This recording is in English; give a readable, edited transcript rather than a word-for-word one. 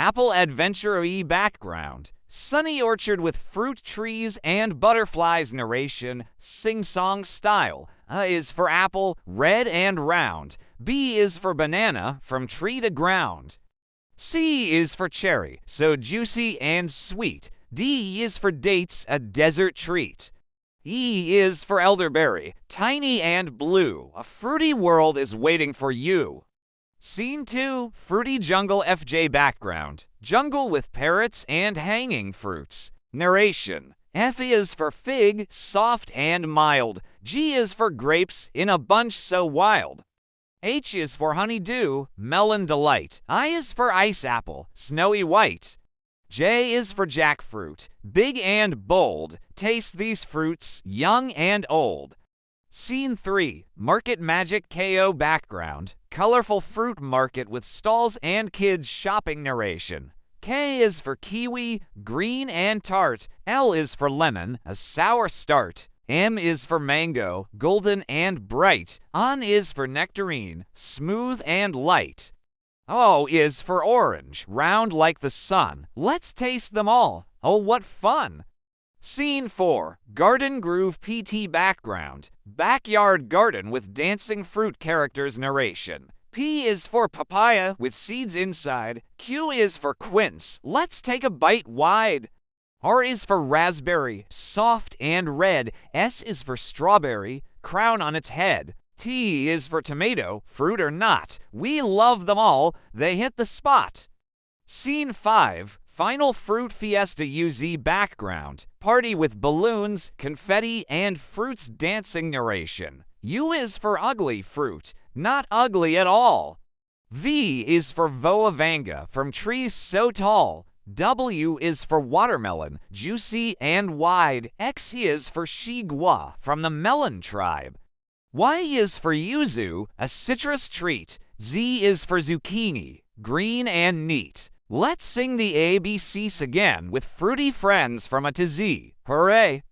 apple adventure-y background. Sunny orchard with fruit trees and butterflies narration, sing-song style. A is for apple, red and round. B is for banana, from tree to ground. C is for cherry, so juicy and sweet. D is for dates, a desert treat. E is for elderberry, tiny and blue. A fruity world is waiting for you. Scene 2, fruity jungle FJ background. Jungle with parrots and hanging fruits. Narration. F is for fig, soft and mild. G is for grapes, in a bunch so wild. H is for honeydew, melon delight. I is for ice apple, snowy white. J is for jackfruit, big and bold. Taste these fruits, young and old. Scene 3, Market Magic KO background. Colorful fruit market with stalls and kids shopping narration. K is for kiwi, green and tart. L is for lemon, a sour start. M is for mango, golden and bright. N is for nectarine, smooth and light. O is for orange, round like the sun. Let's taste them all. Oh, what fun! Scene 4, Garden Groove PT background. Backyard garden with dancing fruit characters narration. P is for papaya with seeds inside. Q is for quince. Let's take a bite wide. R is for raspberry, soft and red. S is for strawberry, crown on its head. T is for tomato, fruit or not. We love them all. They hit the spot. Scene 5, Final Fruit Fiesta UZ background. Party with balloons, confetti, and fruits dancing narration. U is for ugly fruit, not ugly at all. V is for voavanga, from trees so tall. W is for watermelon, juicy and wide. X is for shigua, from the melon tribe. Y is for yuzu, a citrus treat. Z is for zucchini, green and neat. Let's sing the ABCs again with fruity friends from A to Z. Hooray!